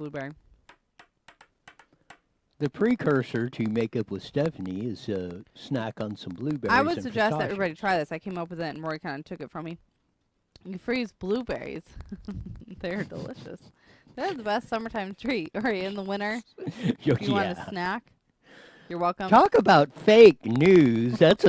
blueberry. The precursor to Makeup with Stephanie is snack on some blueberries. I would and suggest that pistachios. everybody try this. I came up with it, and Roy kind of took it from me. You freeze blueberries. They're delicious. They're the best summertime treat. Or in the winter, if you want a snack, you're welcome. Talk about fake news. That's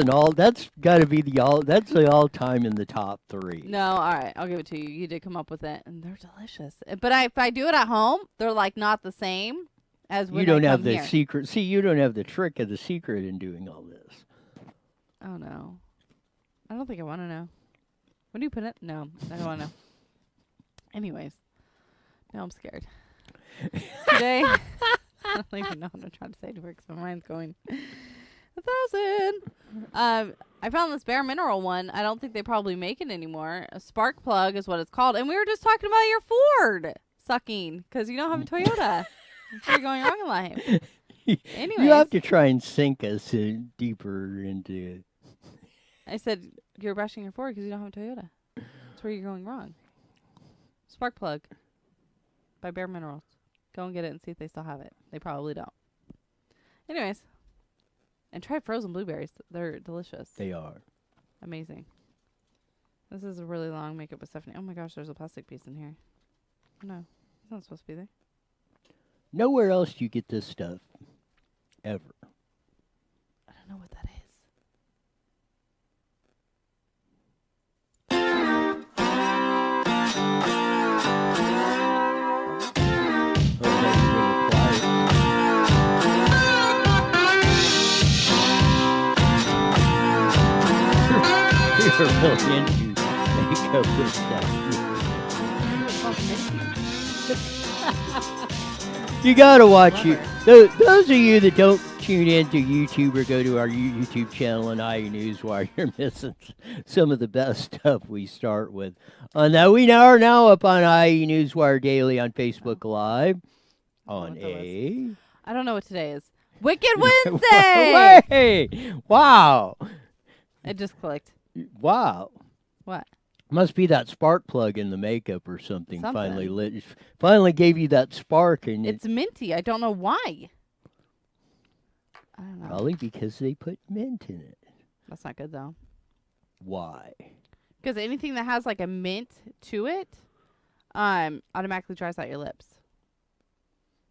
got to be that's the all-time in the top 3. No, all right, I'll give it to you. You did come up with it, and they're delicious. But if I do it at home, they're like not the same as when You don't I have come the here. secret. See, you don't have the trick of the secret in doing all this. Oh no, I don't think I want to know. When do you put it? No, I don't want to know. Anyways, now I'm scared. Today, I don't even know what I'm trying to say to her because my mind's going 1,000. I found this Bare Mineral one. I don't think they probably make it anymore. A spark plug is what it's called. And we were just talking about your Ford sucking because you don't have a Toyota. That's where you're going wrong in life. Anyways, You have to try and sink us deeper into. I said you're bashing your Ford because you don't have a Toyota. That's where you're going wrong. Spark plug by Bare Minerals. Go and get it and see if they still have it. They probably don't. Anyways, and try frozen blueberries. They're delicious. They are. Amazing. This is a really long Makeup with Stephanie. Oh my gosh, there's a plastic piece in here. No, it's not supposed to be there. Nowhere else do you get this stuff, ever. I don't know what that is. You're really into Makeup with Stephanie. You gotta watch it. Those of you that don't tune into YouTube or go to our YouTube channel on IE Newswire, you're missing some of the best stuff we start with. On that, we are now up on IE Newswire Daily on Facebook Live. On I don't know what today is. Wicked Wednesday! Hey! Wow! It just clicked. Wow. What? Must be that spark plug in the makeup or something. Finally Something. lit. Finally gave you that spark, and It's minty. I don't know why. I don't know. probably because they put mint in it. That's not good though. Why? Because anything that has like a mint to it, automatically dries out your lips.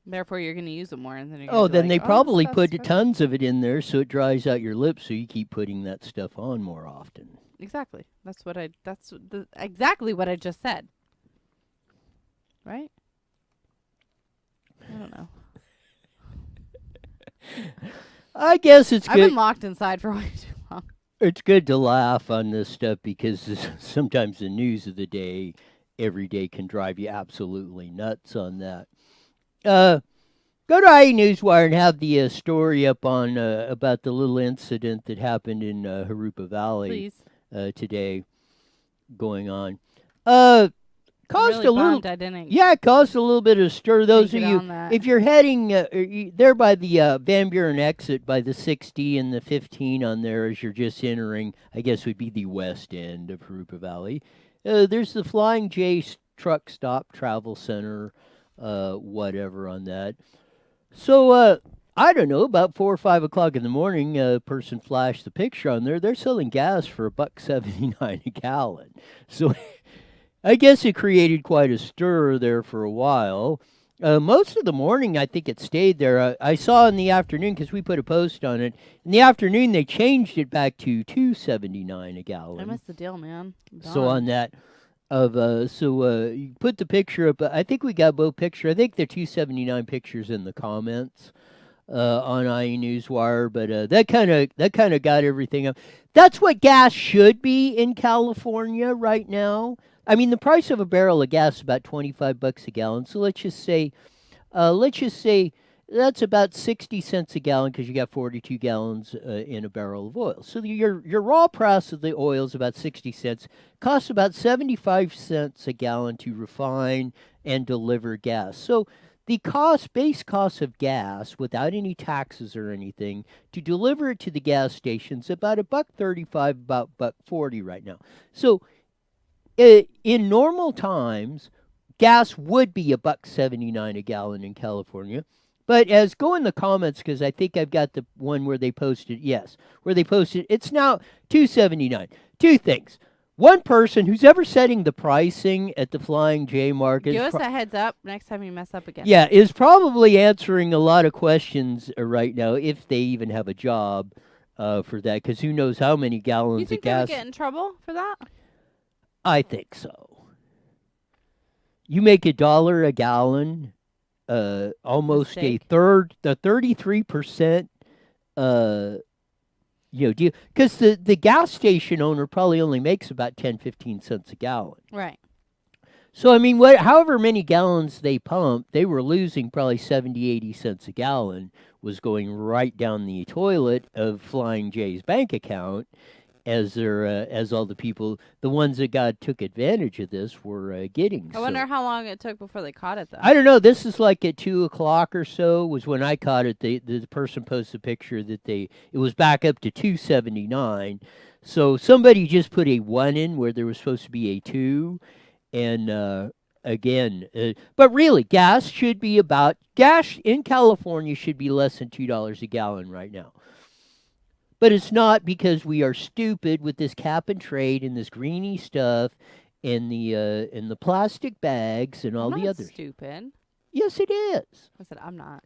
Therefore, you're going to use it more, and then you're Oh, gonna be then like, they this probably stuff's put good." tons of it in there so it dries out your lips, so you keep putting that stuff on more often. Exactly. Exactly what I just said. Right? I don't know. I guess it's I've good. been locked inside for way too long. It's good to laugh on this stuff because sometimes the news of the day, every day, can drive you absolutely nuts on that. Go to IE Newswire and have the story up on about the little incident that happened in Harupa Valley Please. Today, going on. Caused I'm really a little. bummed I didn't. Yeah, it caused a little bit of stir. Those of get you, on that. if you're heading there by the Van Buren exit by the 60 and the 15 on there as you're just entering, I guess would be the west end of Harupa Valley. There's the Flying J Truck Stop Travel Center, whatever on that. So, I don't know, about 4 or 5 o'clock in the morning, a person flashed the picture on there. They're selling gas for $1.79 a gallon. So I guess it created quite a stir there for a while. Most of the morning, I think it stayed there. I saw in the afternoon, because we put a post on it, in the afternoon they changed it back to $2.79 a gallon. I missed the deal, man. So on that, you put the picture up. I think we got both pictures. I think the $2.79 pictures in the comments on IE Newswire, but that kind of got everything up. That's what gas should be in California right now. I mean, the price of a barrel of gas is about $25 a gallon. So let's just say that's about 60 cents a gallon because you got 42 gallons in a barrel of oil. So your raw price of the oil is about 60 cents. Costs about 75 cents a gallon to refine and deliver gas. So the base cost of gas, without any taxes or anything, to deliver it to the gas stations, about $1.35, about $1.40 right now. So in normal times, gas would be $1.79 a gallon in California. But as go in the comments, because I think I've got the one where they posted, it's now $2.79. Two things. One person who's ever setting the pricing at the Flying J market. Give us a heads up next time you mess up again. Yeah, is probably answering a lot of questions right now, if they even have a job for that, because who knows how many gallons You think of gas. they would get in trouble for that? I think so. You make $1 a gallon, almost Mistake. a third, the 33%, deal, because the gas station owner probably only makes about 10-15 cents a gallon. Right. So I mean, however many gallons they pumped, they were losing probably 70-80 cents a gallon was going right down the toilet of Flying J's bank account, as all the people, the ones that took advantage of this, were getting. I wonder how long it took before they caught it, though. I don't know. This is like at 2:00 or so was when I caught it. The person posted a picture that it was back up to 2.79. So somebody just put a 1 in where there was supposed to be a 2, and again, but really, gas in California should be less than $2 a gallon right now. But it's not, because we are stupid with this cap and trade and this greeny stuff and the plastic bags and all I'm the not others. Stupid. Yes, it is. I said I'm not.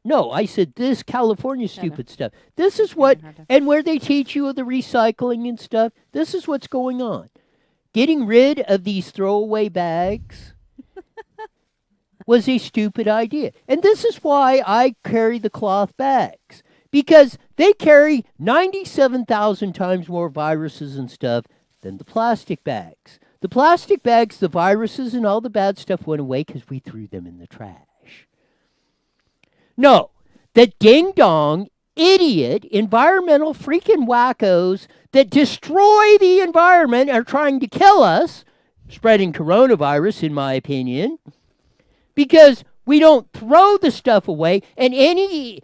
No, I said this California I know. stupid stuff. This is what, Hard to- and where they teach you of the recycling and stuff, this is what's going on. Getting rid of these throwaway bags was a stupid idea. And this is why I carry the cloth bags. Because they carry 97,000 times more viruses and stuff than the plastic bags. The plastic bags, the viruses and all the bad stuff went away because we threw them in the trash. No, the ding-dong, idiot, environmental freaking wackos that destroy the environment are trying to kill us, spreading coronavirus, in my opinion, because we don't throw the stuff away, and any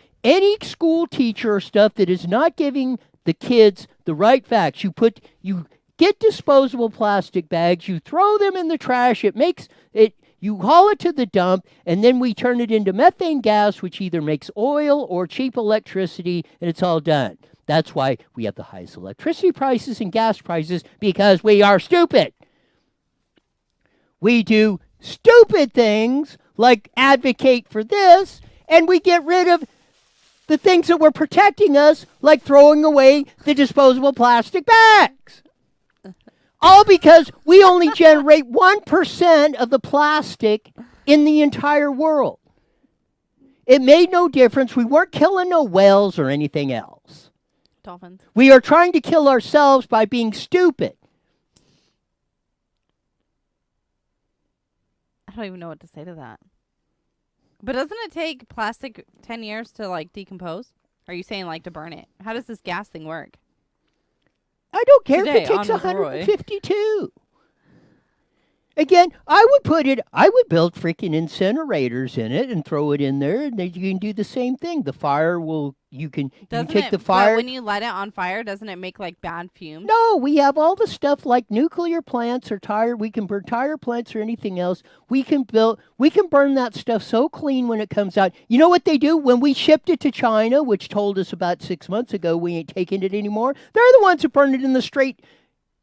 school teacher or stuff that is not giving the kids the right facts. You get disposable plastic bags, you throw them in the trash, you haul it to the dump, and then we turn it into methane gas, which either makes oil or cheap electricity, and it's all done. That's why we have the highest electricity prices and gas prices, because we are stupid. We do stupid things like advocate for this, and we get rid of the things that were protecting us, like throwing away the disposable plastic bags. All because we only generate 1% of the plastic in the entire world. It made no difference. We weren't killing no whales or anything else. Dolphins. We are trying to kill ourselves by being stupid. I don't even know what to say to that. But doesn't it take plastic 10 years to decompose? Are you saying to burn it? How does this gas thing work? I don't care Today if it takes on with Roy. 152. Again, I would build freaking incinerators in it and throw it in there, and then you can do the same thing. The fire you can take the fire. But when you light it on fire, doesn't it make bad fumes? No, we have all the stuff like nuclear plants or we can burn tire plants or anything else. We can burn that stuff so clean when it comes out. You know what they do? When we shipped it to China, which told us about 6 months ago we ain't taking it anymore, they're the ones who burned it in the straight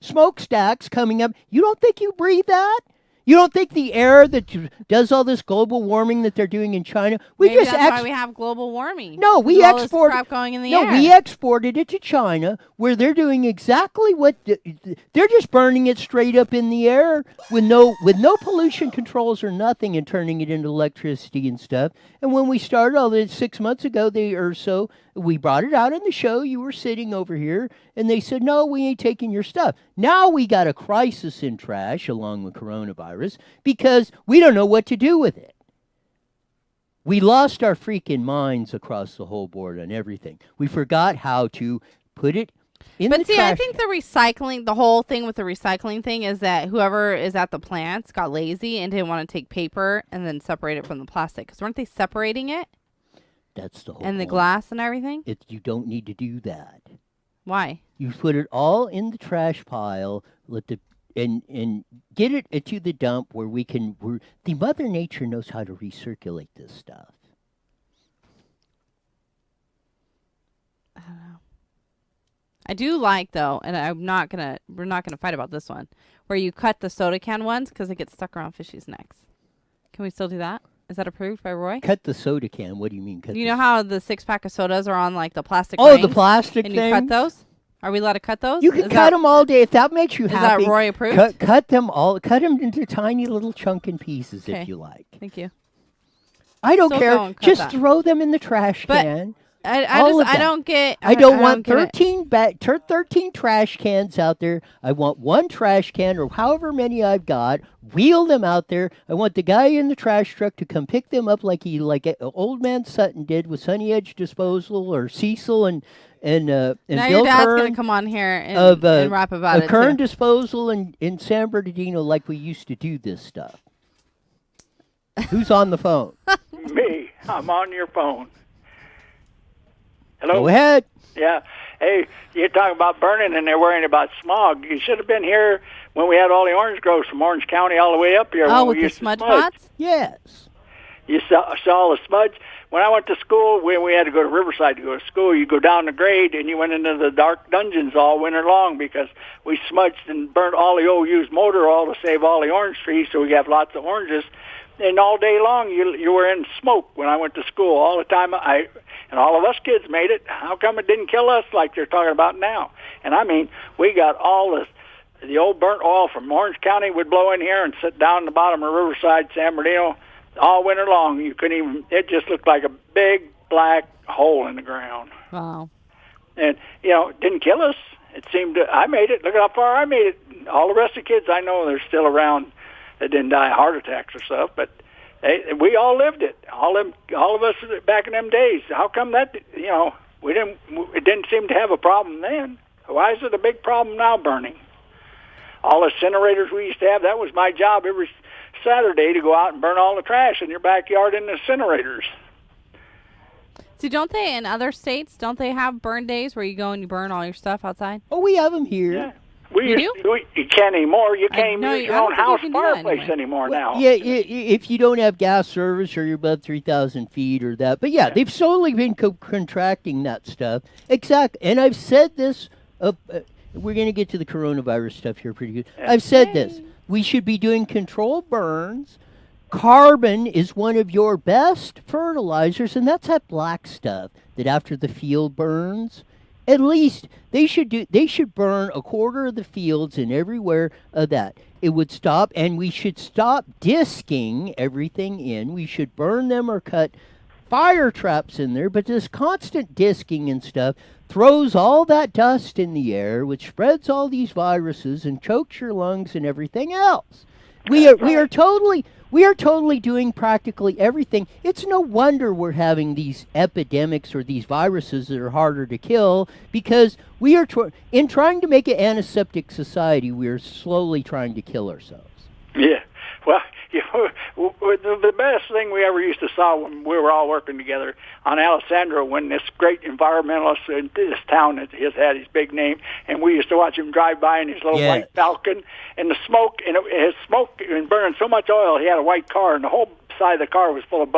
smokestacks coming up. You don't think you breathe that? You don't think the air that does all this global warming that they're doing in China? Maybe that's why we have global warming. No, we all this export crap going in the air. No, we exported it to China, where they're doing exactly what they're just burning it straight up in the air with no pollution controls or nothing, and turning it into electricity and stuff. And when we started all this 6 months ago, we brought it out in the show. You were sitting over here, and they said, no, we ain't taking your stuff. Now we got a crisis in trash along with coronavirus because we don't know what to do with it. We lost our freaking minds across the whole board on everything. We forgot how to put it in the trash. But see, I think the whole thing with the recycling thing is that whoever is at the plants got lazy and didn't want to take paper and then separate it from the plastic. Because weren't they separating it? That's the whole And the point. glass and everything? You don't need to do that. Why? You put it all in the trash pile, let the and get it to the dump where the Mother Nature knows how to recirculate this stuff. I don't know. I do like though, and we're not gonna fight about this one, where you cut the soda can ones because it gets stuck around fishies' necks. Can we still do that? Is that approved by Roy? Cut the soda can. What do you mean? You know how the 6-pack of sodas are on like the plastic Oh, rings, the plastic and things? you cut those? Are we allowed to cut those? You can cut them all day if that makes you Is happy. that Roy approved? Cut them all. Cut them into tiny little chunkin' pieces Okay. if you like. Thank you. I don't Still care. going, cut Just that. throw them in the trash But can. I All of I them. don't get. I don't want get it. 13 trash cans out there. I want one trash can or however many I've got. Wheel them out there. I want the guy in the trash truck to come pick them up like old man Sutton did with Sunny Edge Disposal or Cecil and Now Bill your dad's Kern gonna come on here and, of and rap about of it Kern too. Disposal in San Bernardino like we used to do this stuff. Who's on the phone? Me. I'm on your phone. Hello? Go ahead. Yeah. Hey, you're talking about burning and they're worrying about smog. You should have been here when we had all the orange groves from Orange County all the way up here. Oh, when with we the used to smudge smudge. pots? Yes. You saw the smudge. When I went to school, when we had to go to Riverside to go to school, you go down the grade and you went into the dark dungeons all winter long because we smudged and burnt all the old used motor oil to save all the orange trees so we have lots of oranges. And all day long you were in smoke when I went to school all the time. And all of us kids made it. How come it didn't kill us like they're talking about now? And I mean, we got all the old burnt oil from Orange County would blow in here and sit down in the bottom of Riverside, San Bernardino, all winter long. You couldn't even. It just looked like a big black hole in the ground. Wow. And it didn't kill us. It seemed I made it. Look at how far I made it. All the rest of the kids I know they're still around that didn't die of heart attacks or stuff, but we all lived it. All of us back in them days. How come that? We didn't. It didn't seem to have a problem then. Why is it a big problem now? Burning. All the incinerators we used to have. That was my job every Saturday to go out and burn all the trash in your backyard in the incinerators. See, don't they in other states? Don't they have burn days where you go and you burn all your stuff outside? Oh, we have them here. Yeah. You can't anymore. You can't even use your own house fireplace anymore now. Yeah, if you don't have gas service or you're above 3,000 feet or that. But yeah, they've slowly been contracting that stuff. Exactly. And I've said this, we're going to get to the coronavirus stuff here pretty good. I've said this. We should be doing controlled burns. Carbon is one of your best fertilizers, and that's that black stuff that after the field burns, at least they should burn a quarter of the fields and everywhere of that. It would stop, and we should stop disking everything in. We should burn them or cut fire traps in there, but this constant disking and stuff throws all that dust in the air, which spreads all these viruses and chokes your lungs and everything else. We are totally doing practically everything. It's no wonder we're having these epidemics or these viruses that are harder to kill because we are in trying to make an antiseptic society. We are slowly trying to kill ourselves. Yeah. Well, the best thing we ever used to saw when we were all working together on Alessandro, when this great environmentalist in this town had his big name, and we used to watch him drive by in his little white Falcon, and the smoke, and his smoke and burning so much oil, he had a white car, and the whole side of the car was full of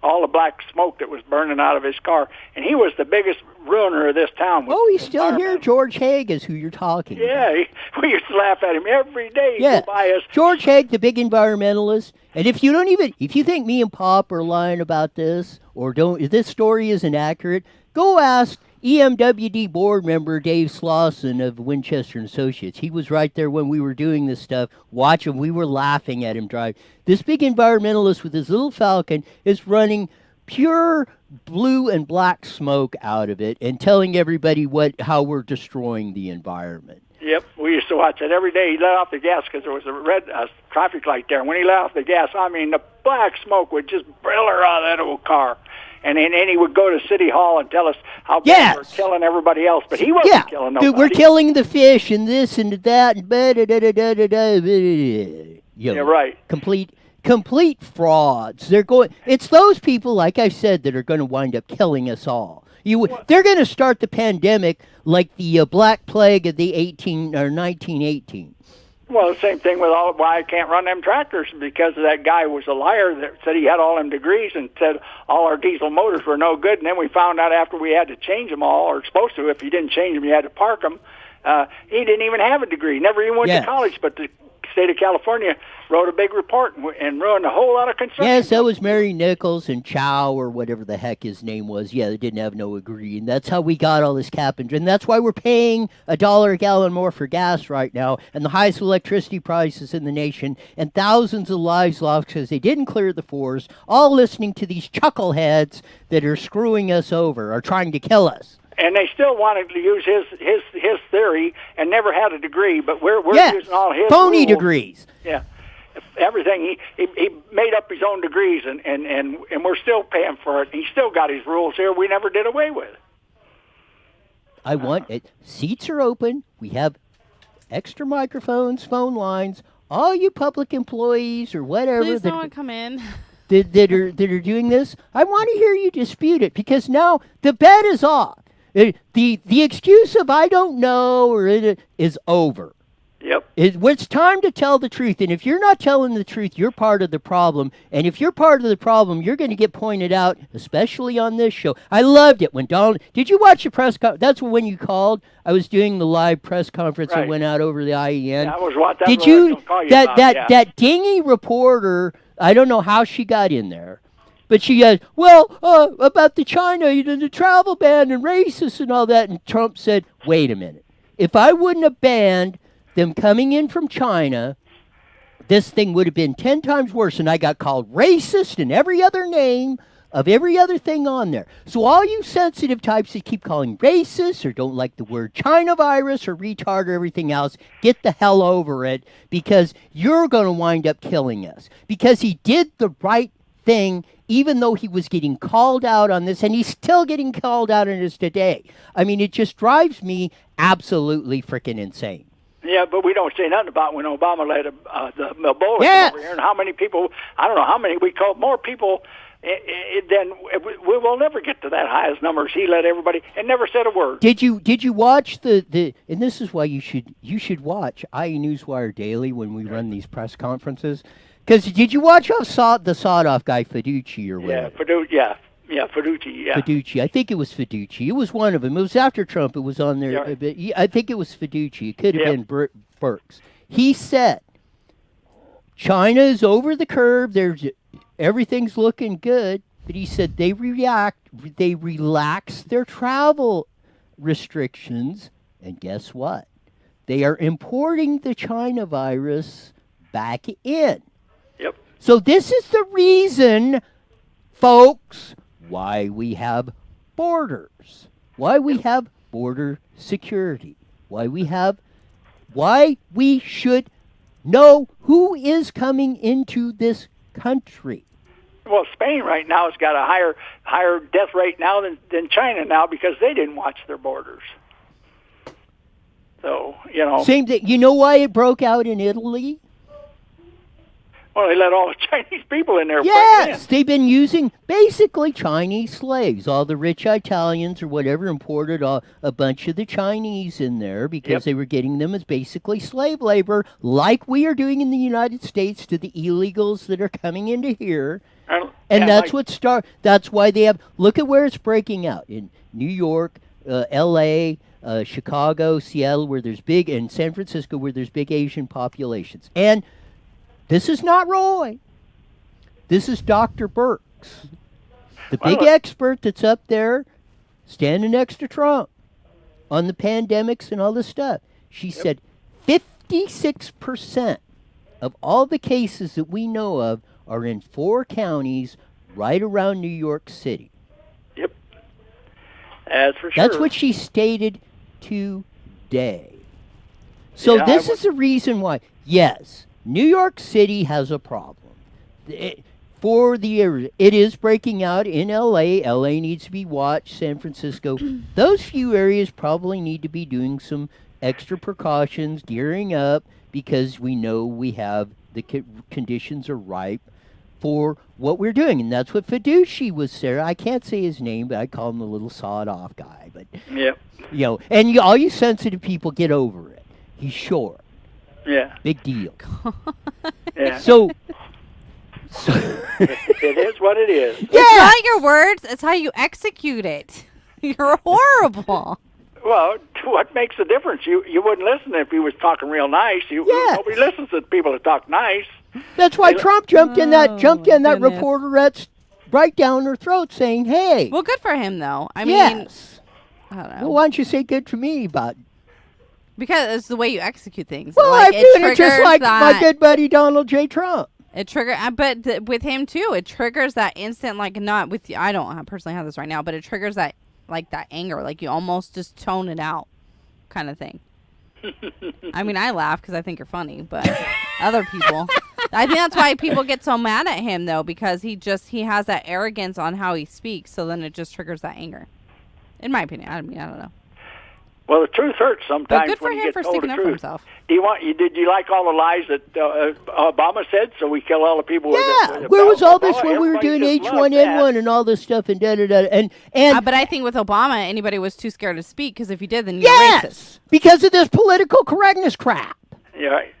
all the black smoke that was burning out of his car, and he was the biggest ruiner of this town. He's still here. George Haig is who you're talking about. We used to laugh at him every day. Yeah, go by us. George Haig, the big environmentalist. And if you think me and Pop are lying about this, or if this story isn't accurate, go ask EMWD board member Dave Slauson of Winchester & Associates. He was right there when we were doing this stuff. Watch him. We were laughing at him drive. This big environmentalist with his little Falcon is running pure blue and black smoke out of it and telling everybody how we're destroying the environment. Yep, we used to watch it every day. He let off the gas because there was a red traffic light there. When he let off the gas, I mean, the black smoke would just briller out of that old car. And then he would go to City Hall and tell us how bad we're killing everybody else, but he wasn't killing nobody. Dude, we're killing the fish and this and that and yeah, right. Complete frauds. It's those people, like I said, that are going to wind up killing us all. They're going to start the pandemic like the Black Plague of the 1918. Well, the same thing with why I can't run them tractors, because that guy was a liar that said he had all them degrees and said all our diesel motors were no good. And then we found out after we had to change them all, or supposed to, if you didn't change them, you had to park them. He didn't even have a degree, never even went to college, but the state of California wrote a big report and ruined a whole lot of construction. Yes, that was Mary Nichols and Chow or whatever the heck his name was. Yeah, they didn't have no degree, and that's how we got all this cap and that's why we're paying $1 a gallon more for gas right now, and the highest electricity prices in the nation, and thousands of lives lost because they didn't clear the forest, all listening to these chuckleheads that are screwing us over, or trying to kill us. And they still wanted to use his theory and never had a degree, but we're using all his phony rules. Degrees. Yeah, everything he made up his own degrees, and we're still paying for it. He still got his rules here. We never did away with. I want it. Seats are open. We have extra microphones, phone lines. All you public employees or whatever Please, no one come in. that are doing this, I want to hear you dispute it, because now the bet is off. The excuse of I don't know or it is over. Yep. It's time to tell the truth, and if you're not telling the truth, you're part of the problem. And if you're part of the problem, you're going to get pointed out, especially on this show. I loved it when Donald. Did you watch the press conference? That's when you called. I was doing the live press conference and went out over the IEN. Yeah, I was watching. Did you that dingy reporter? I don't know how she got in there. But she goes, about the China, the travel ban and racist and all that. And Trump said, wait a minute. If I wouldn't have banned them coming in from China, this thing would have been 10 times worse. And I got called racist and every other name of every other thing on there. So all you sensitive types that keep calling racist or don't like the word China virus or retard or everything else, get the hell over it, because you're going to wind up killing us. Because he did the right thing, even though he was getting called out on this, and he's still getting called out on this today. I mean, it just drives me absolutely freaking insane. Yeah, but we don't say nothing about when Obama led the Ebola over here, and how many people, I don't know how many, we called more people then we will never get to that highest numbers. He let everybody and never said a word. Did you watch the and this is why you should watch Newswire daily when we run these press conferences. Because did you watch the sawed-off guy, Fiducci, or whatever? Fiducci, Fiducci. I think it was Fiducci. It was one of them. It was after Trump. It was on there. Yeah. I think it was Fiducci. It could have been Burks. He said, China is over the curve. Everything's looking good. But he said they relax their travel restrictions. And guess what? They are importing the China virus back in. Yep. So this is the reason, folks, why we have borders, why we have border security, why we should know who is coming into this country. Well, Spain right now has got a higher death rate now than China now because they didn't watch their borders. So, Same thing. You know why it broke out in Italy? Well, they let all the Chinese people in there. Yes, they've been using basically Chinese slaves. All the rich Italians or whatever imported a bunch of the Chinese in there because they were getting them as basically slave labor, like we are doing in the United States to the illegals that are coming into here. And that's that's why they have. Look at where it's breaking out in New York, L.A., Chicago, Seattle, where there's big, and San Francisco, where there's big Asian populations. And this is not Roy. This is Dr. Birx, the big expert that's up there standing next to Trump on the pandemics and all this stuff. She said 56% of all the cases that we know of are in 4 counties right around New York City. Yep. That's for sure. That's what she stated today. So this is the reason why, yes, New York City has a problem. It is breaking out in L.A. L.A. needs to be watched. San Francisco. Those few areas probably need to be doing some extra precautions, gearing up, because we know we have the conditions are ripe for what we're doing. And that's what Fiducci was there. I can't say his name, but I call him the little sawed-off guy. But, yep. And all you sensitive people, get over it. He's short. Yeah. Big deal. Yeah. So It is what it is. It's not your words. It's how you execute it. You're horrible. Well, what makes the difference? You wouldn't listen if he was talking real nice. Nobody listens to people that talk nice. That's why Trump jumped in that goodness. reporterette right down her throat saying, hey. Well, good for him, though. I mean, yes. I don't know. Well, why don't you say good for me about Because it's the way you execute things. Well, like, I'm doing it just like my good buddy Donald J. Trump. It but with him too, it triggers that instant, like not with, I don't personally have this right now, but it triggers that, like that anger, like you almost just tone it out kind of thing. I mean, I laugh because I think you're funny, but other people, I think that's why people get so mad at him though, because he has that arrogance on how he speaks. So then it just triggers that anger. In my opinion, I mean, I don't know. Well, the truth hurts sometimes. But good for when you him get for told sticking the up for truth. himself. Did you like all the lies that Obama said? So we kill all the people. Yeah, with where was all this Obama? when we were Everybody doing just loved H1N1 and all this stuff and da-da-da. And But I think with Obama, anybody was too scared to speak because if you did, then you're yes, racist. because of this political correctness crap. that. Yeah. Right.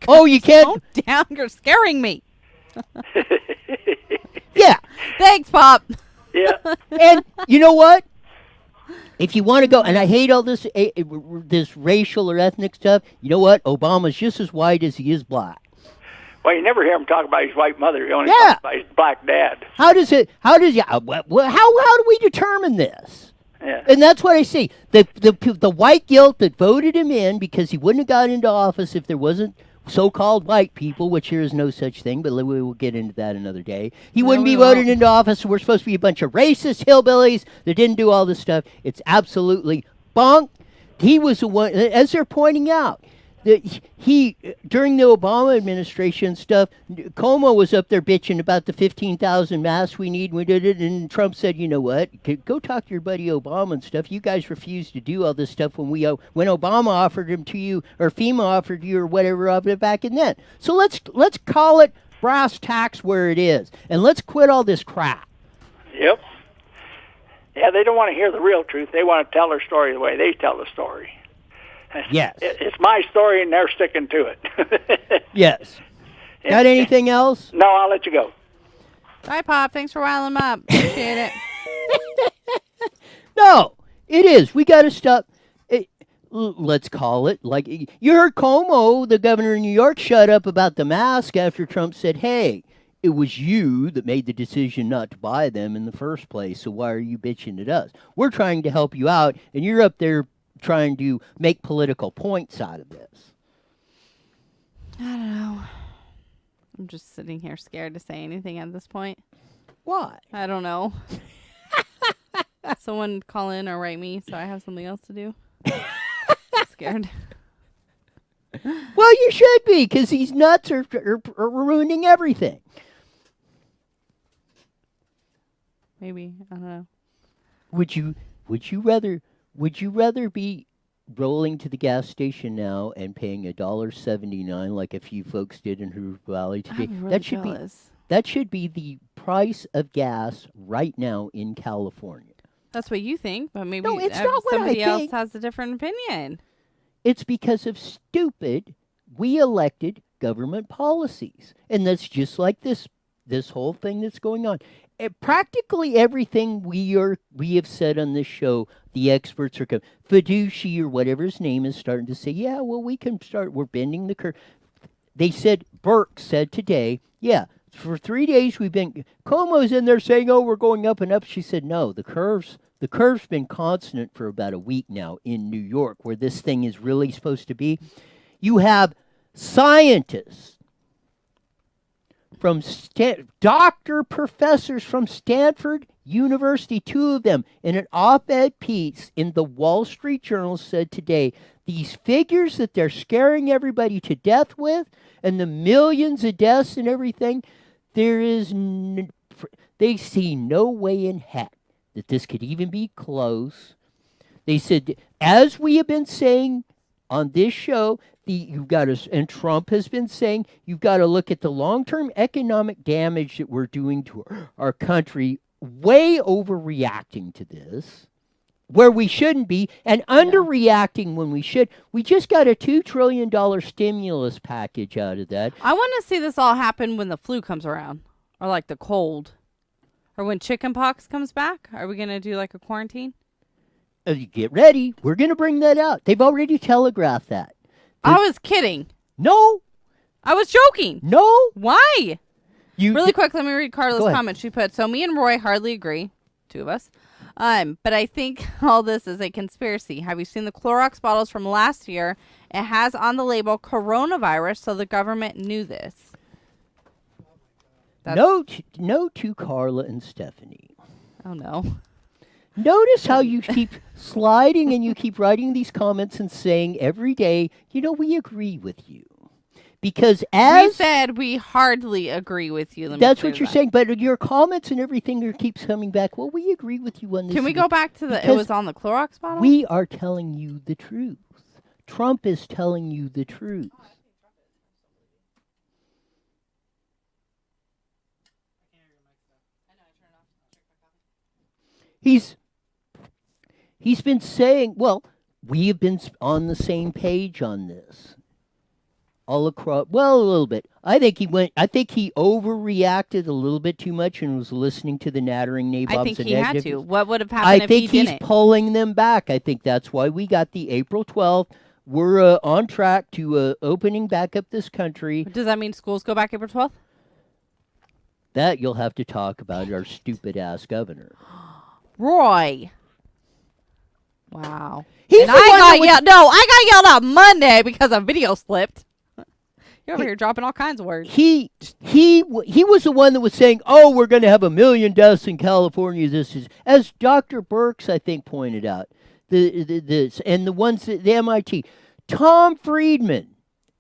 Oh, you can't. Calm down. You're scaring me. Yeah. Thanks, Pop. Yeah. And you know what? If you want to go, and I hate all this racial or ethnic stuff, you know what? Obama's just as white as he is black. Well, you never hear him talk about his white mother. You only Yeah. talk about his black dad. How do we determine this? Yeah. And that's what I see. The white guilt that voted him in because he wouldn't have got into office if there wasn't so-called white people, which there is no such thing, but we will get into that another day. He wouldn't be voted into office, so we're supposed to be a bunch of racist hillbillies that didn't do all this stuff. It's absolutely bunk. He was the one, as they're pointing out, that he, during the Obama administration stuff, Como was up there bitching about the 15,000 masks we need. We did it, and Trump said, you know what, go talk to your buddy Obama and stuff. You guys refused to do all this stuff when Obama offered them to you, or FEMA offered you, or whatever of it back in then. So let's call it brass tacks where it is, and let's quit all this crap. Yep. Yeah, they don't want to hear the real truth. They want to tell their story the way they tell the story. Yes. It's my story, and they're sticking to it. Yes. Got anything else? No, I'll let you go. Bye, Pop. Thanks for riling them up. Appreciate it. No, it is. We got to stop. Let's call it like you heard Como, the governor of New York, shut up about the mask after Trump said, hey, it was you that made the decision not to buy them in the first place, so why are you bitching at us? We're trying to help you out, and you're up there trying to make political points out of this. I don't know. I'm just sitting here scared to say anything at this point. Why? I don't know. Someone call in or write me so I have something else to do. I'm scared. Well, you should be, because these nuts are ruining everything. Maybe. I don't know. Would you rather be rolling to the gas station now and paying $1.79 like a few folks did in Hoover Valley today? I'm really That should be the price of gas right now in California. That's what you think, but maybe No, it's not what I somebody else think. has a different opinion. It's because of stupid, we elected government policies. And that's just like this whole thing that's going on. Practically everything we have said on this show, the experts are Fiduci or whatever his name is starting to say, yeah, well, we're bending the curve. They said, Burke said today, yeah, for 3 days Como's in there saying, oh, we're going up and up. She said, no, the curve's been constant for about a week now in New York, where this thing is really supposed to be. You have scientists from professors from Stanford University, 2 of them, in an op-ed piece in the Wall Street Journal said today, these figures that they're scaring everybody to death with, and the millions of deaths and everything, they see no way in heck that this could even be close. They said, as we have been saying on this show, and Trump has been saying, you've got to look at the long-term economic damage that we're doing to our country, way overreacting to this. where we shouldn't be and underreacting when we should. We just got a $2 trillion stimulus package out of that. I want to see this all happen when the flu comes around, or like the cold, or when chickenpox comes back. Are we going to do like a quarantine? Get ready. We're going to bring that out. They've already telegraphed that. I was kidding. No. I was joking. No. Why? Really quick, let me read Go Carla's ahead. comment. She put, so me and Roy hardly agree, two of us, but I think all this is a conspiracy. Have you seen the Clorox bottles from last year? It has on the label coronavirus, so the government knew this. No to Carla and Stephanie. Oh, no. Notice how you keep sliding and you keep writing these comments and saying every day, we agree with you. Because we said we hardly agree with you. That's what you're saying, but your comments and everything keeps coming back. Well, we agree with you on this. Can we go back to it was on the Clorox bottle? We are telling you the truth. Trump is telling you the truth. He's been saying, well, we have been on the same page on this. All across, well, a little bit. I think he overreacted a little bit too much and was listening to the nattering nabobs. I think and he had negatives. to. What would have happened if he didn't? I think he's pulling them back. I think that's why we got the April 12th. We're on track to opening back up this country. Does that mean schools go back April 12th? That you'll have to talk about our stupid-ass governor. Roy. Wow. I got yelled out Monday because a video slipped. You're over here dropping all kinds of words. He was the one that was saying, "Oh, we're going to have 1 million deaths in California." This is, as Dr. Birx, I think, pointed out, and the ones at the MIT. Tom Friedman,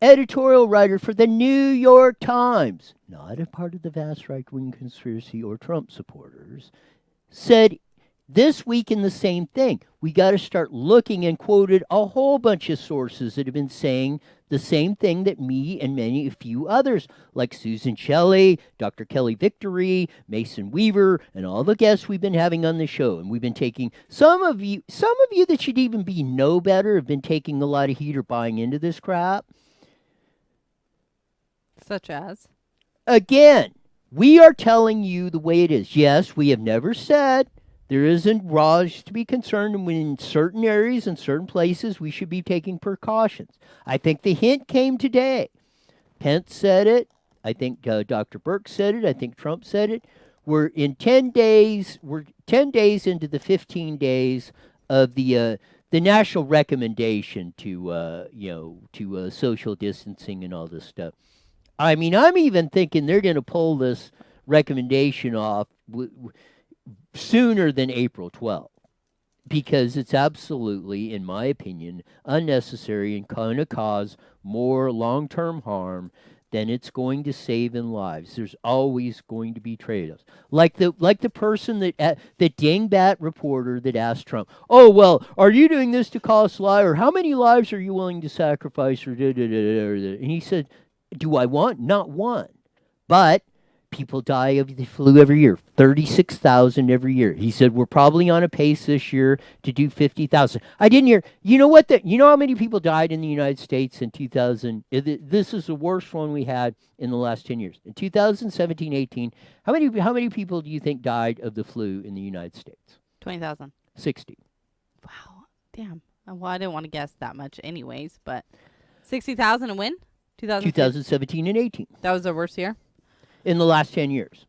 editorial writer for the New York Times, not a part of the vast right-wing conspiracy or Trump supporters, said this week in the same thing. We got to start looking, and quoted a whole bunch of sources that have been saying the same thing that me and a few others, like Susan Shelley, Dr. Kelly Victory, Mason Weaver, and all the guests we've been having on the show. And we've been taking, some of you that should even be know better have been taking a lot of heat or buying into this crap. Such as? Again, we are telling you the way it is. Yes, we have never said there isn't cause to be concerned, and in certain areas and certain places we should be taking precautions. I think the hint came today. Pence said it. I think Dr. Birx said it. I think Trump said it. We're 10 days into the 15 days of the national recommendation to social distancing and all this stuff. I mean, I'm even thinking they're going to pull this recommendation off sooner than April 12th, because it's absolutely, in my opinion, unnecessary and going to cause more long-term harm than it's going to save in lives. There's always going to be trade-offs. Like the person that the dingbat reporter that asked Trump, "Oh, well, are you doing this to cost lives, or how many lives are you willing to sacrifice?" And he said, "Do I want? Not one. But people die of the flu every year, 36,000 every year." He said, "We're probably on a pace this year to do 50,000. I didn't hear, you know how many people died in the United States in 2000? This is the worst one we had in the last 10 years. In 2017-18, how many people do you think died of the flu in the United States? 20,000. 60. Wow. Damn. Well, I didn't want to guess that much anyways, but 60,000 and when? 2017 and 18. That was the worst year? In the last 10 years.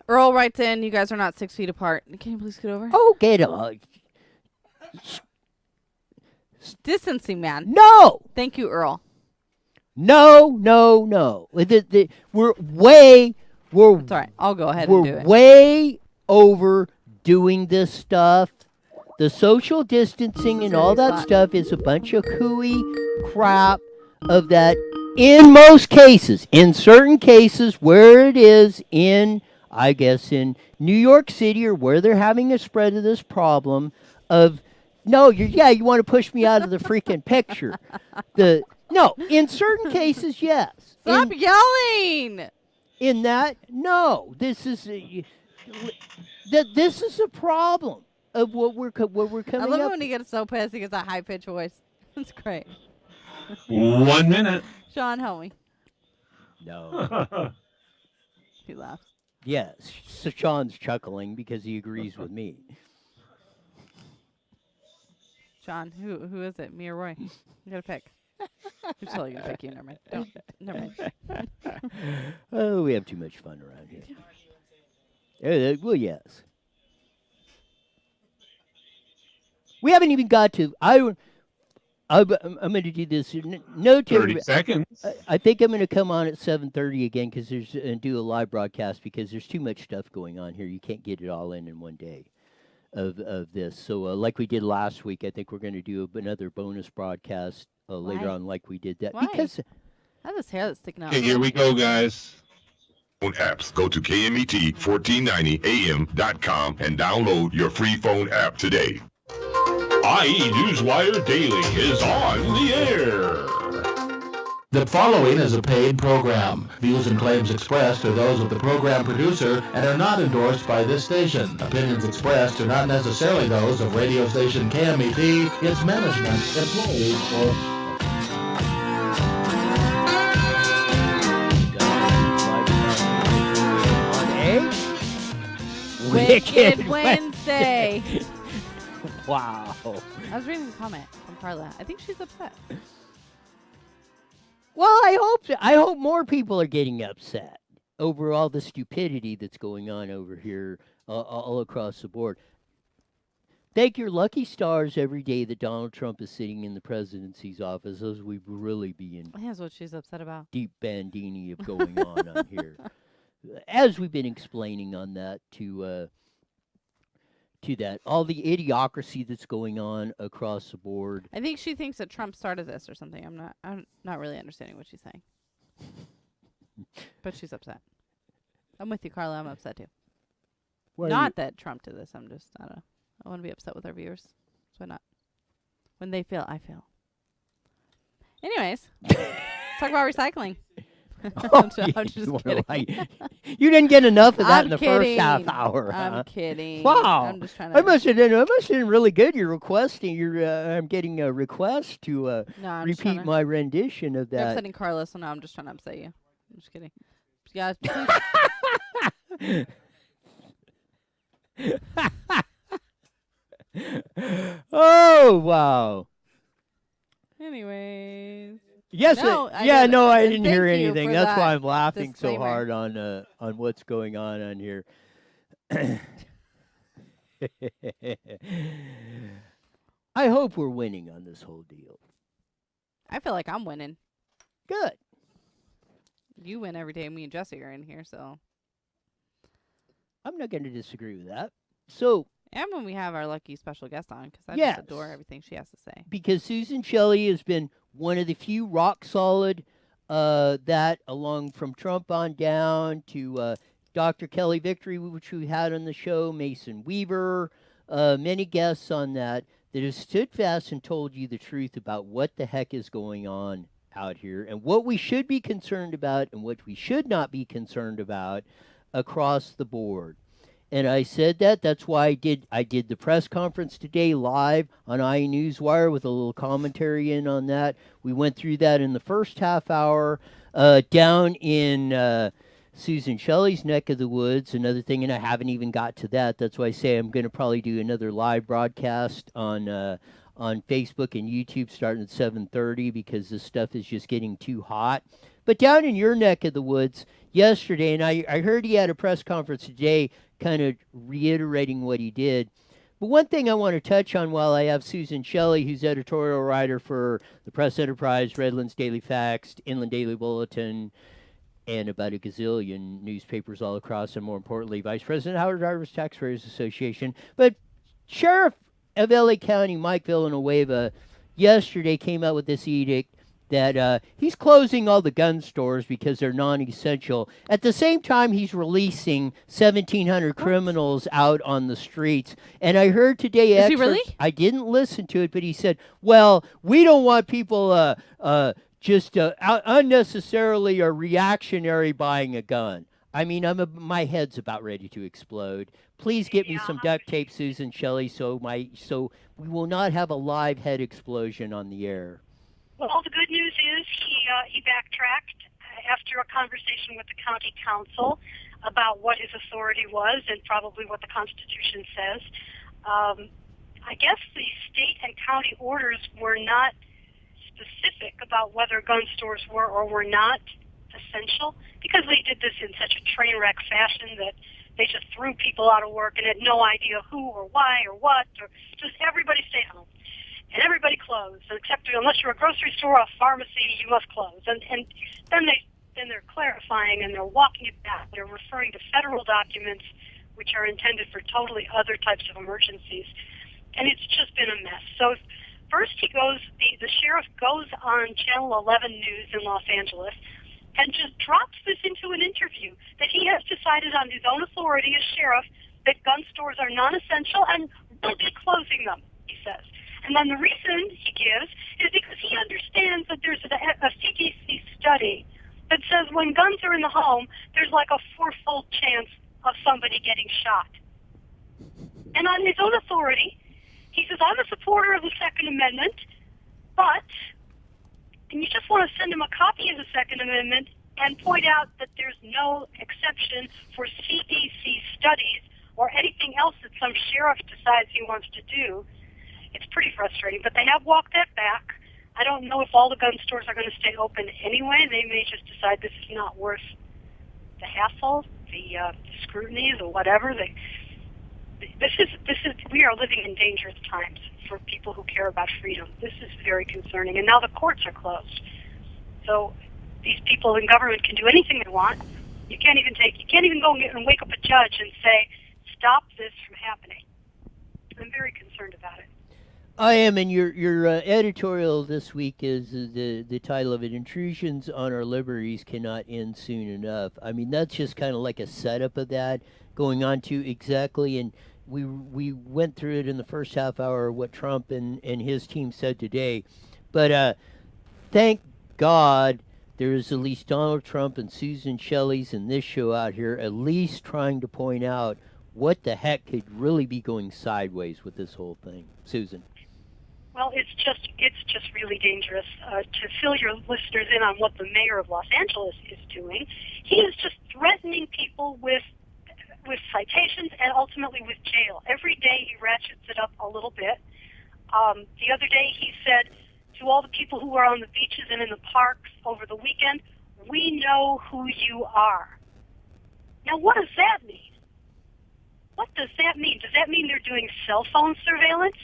Earl writes in, you guys are not 6 feet apart. Can you please get over? Oh, get up. Distancing, man. No. Thank you, Earl. No. We're It's all right. I'll go ahead and do it. We're way overdoing this stuff. The social distancing and all that stuff is a bunch of hooey crap of that. In most cases, in certain cases where it is in New York City, or where they're having a spread of this problem of, you want to push me out of the freaking picture. In certain cases, yes. Stop yelling. In that, no, this is a problem. of what we're I coming love it up. when he gets so pissed. He gets that high pitched voice. It's great. 1 minute. Sean, help me. No. He laughs. Yes, so Sean's chuckling because he agrees with me. Sean, who is it? Me or Roy? You gotta pick. Who's totally gonna pick you? Never mind. Don't. Never mind. Oh, we have too much fun around here. Well, yes. We haven't even got to. I'm going to do this. No, 30 seconds. I think I'm going to come on at 7:30 again because there's and do a live broadcast because there's too much stuff going on here. You can't get it all in one day of this. So like we did last week, I think we're going to do another bonus broadcast later Why? on, like we did that Why? because I have this hair that's sticking out. Okay, here we go, guys. Phone apps. Go to KMET1490am.com and download your free phone app today. IE Newswire Daily is on the air. The following is a paid program. Views and claims expressed are those of the program producer and are not endorsed by this station. Opinions expressed are not necessarily those of radio station KMET, its management, employees, or... Wicked Wednesday. Wow. I was reading a comment from Carla. I think she's upset. Well, I hope more people are getting upset over all the stupidity that's going on over here all across the board. Thank your lucky stars every day that Donald Trump is sitting in the presidency's office, as we really be in That's what she's upset about. deep bandini of going on here. As we've been explaining on that to that, all the idiocracy that's going on across the board. I think she thinks that Trump started this or something. I'm not really understanding what she's saying. But she's upset. I'm with you, Carla. I'm upset too. Not that Trump did this. I don't know. I want to be upset with our viewers. So why not? When they feel, I feel. Anyways, let's talk about recycling. I'm just kidding. You didn't get enough of that I'm in the kidding. first half hour. I'm huh? kidding. Wow. I'm just trying I to. must have been really good. You're requesting. I'm getting a request to No, I'm just trying repeat to. my rendition of You're that. upsetting Carla, so now I'm just trying to upset you. I'm just kidding. Guys, Oh wow. anyways. Yes. No, I yeah. didn't. No, I And didn't hear thank you anything. for That's why that I'm laughing so disclaimer. hard on what's going on here. I hope we're winning on this whole deal. I feel like I'm winning. Good. You win every day. Me and Jesse are in here, so. I'm not going to disagree with that. So, And when we have our lucky special guest on, because I Yes. just adore everything she has to say. because Susan Shelley has been one of the few rock solid that, along from Trump on down to Dr. Kelly Victory, which we had on the show, Mason Weaver, many guests on that have stood fast and told you the truth about what the heck is going on out here and what we should be concerned about and what we should not be concerned about across the board. And I said that. That's why I did the press conference today live on IE Newswire with a little commentary in on that. We went through that in the first half hour down in Susan Shelley's neck of the woods. Another thing, and I haven't even got to that. That's why I say I'm going to probably do another live broadcast on Facebook and YouTube starting at 7:30 because this stuff is just getting too hot. But down in your neck of the woods yesterday, and I heard he had a press conference today kind of reiterating what he did. But one thing I want to touch on while I have Susan Shelley, who's editorial writer for the Press Enterprise, Redlands Daily Facts, Inland Daily Bulletin, and about a gazillion newspapers all across, and more importantly, Vice President Howard Drivers Taxpayers Association. But Sheriff of LA County, Mike Villanueva, yesterday came out with this edict that he's closing all the gun stores because they're non-essential. At the same time, he's releasing 1,700 criminals out on the streets. And I heard today... Is he really? I didn't listen to it, but he said, well, we don't want people just unnecessarily or reactionary buying a gun. I mean, my head's about ready to explode. Please get me some duct tape, Susan Shelley, so we will not have a live head explosion on the air. Well, the good news is he backtracked after a conversation with the county council about what his authority was and probably what the Constitution says. I guess the state and county orders were not specific about whether gun stores were or were not essential, because they did this in such a train wreck fashion that they just threw people out of work and had no idea who or why or what, or just everybody stayed home. And everybody closed, except unless you're a grocery store or a pharmacy, you must close. And then they're clarifying and they're walking it back. They're referring to federal documents which are intended for totally other types of emergencies. And it's just been a mess. So first the sheriff goes on Channel 11 News in Los Angeles and just drops this into an interview that he has decided on his own authority as sheriff that gun stores are non-essential and will be closing them, he says. And then the reason he gives is because he understands that there's a CDC study that says when guns are in the home, there's like a fourfold chance of somebody getting shot. And on his own authority, he says, I'm a supporter of the Second Amendment, and you just want to send him a copy of the Second Amendment and point out that there's no exception for CDC studies or anything else that some sheriff decides he wants to do. It's pretty frustrating, but they have walked that back. I don't know if all the gun stores are going to stay open anyway. They may just decide this is not worth the hassle, the scrutiny, the whatever. We are living in dangerous times for people who care about freedom. This is very concerning, and now the courts are closed. So these people in government can do anything they want. You can't even go and wake up a judge and say, stop this from happening. I'm very concerned about it. I am, and your editorial this week is the title of it, Intrusions on Our Liberties Cannot End Soon Enough. I mean, that's just kind of like a setup of that, going on to exactly, and we went through it in the first half hour, what Trump and his team said today. But thank God there's at least Donald Trump and Susan Shelley's in this show out here at least trying to point out what the heck could really be going sideways with this whole thing. Susan. Well, it's just really dangerous. To fill your listeners in on what the mayor of Los Angeles is doing, he is just threatening people with citations and ultimately with jail. Every day he ratchets it up a little bit. The other day he said to all the people who are on the beaches and in the parks over the weekend, we know who you are. Now, what does that mean? What does that mean? Does that mean they're doing cell phone surveillance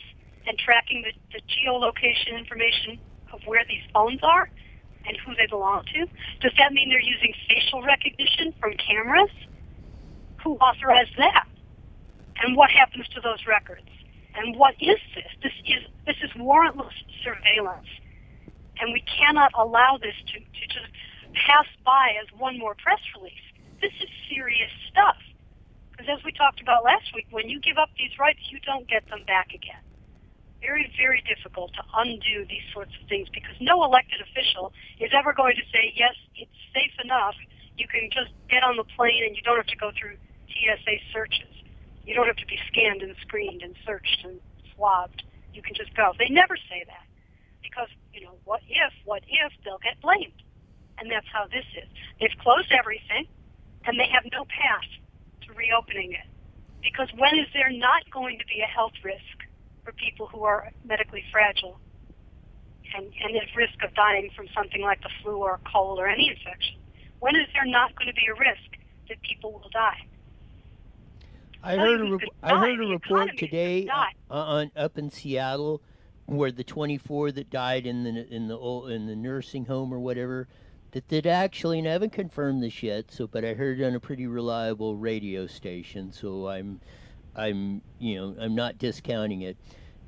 and tracking the geolocation information of where these phones are and who they belong to? Does that mean they're using facial recognition from cameras? Who authorized that? And what happens to those records? And what is this? This is warrantless surveillance. And we cannot allow this to just pass by as one more press release. This is serious stuff. Because as we talked about last week, when you give up these rights, you don't get them back again. Very, very difficult to undo these sorts of things because no elected official is ever going to say, yes, it's safe enough. You can just get on the plane and you don't have to go through TSA searches. You don't have to be scanned and screened and searched and swabbed. You can just go. They never say that because, what if they'll get blamed? And that's how this is. They've closed everything and they have no path to reopening it. Because when is there not going to be a health risk for people who are medically fragile and at risk of dying from something like the flu or a cold or any infection? When is there not going to be a risk that people will die? I heard a report today up in Seattle where the 24 that died in the nursing home or whatever that actually, and I haven't confirmed this yet, but I heard it on a pretty reliable radio station, so I'm not discounting it.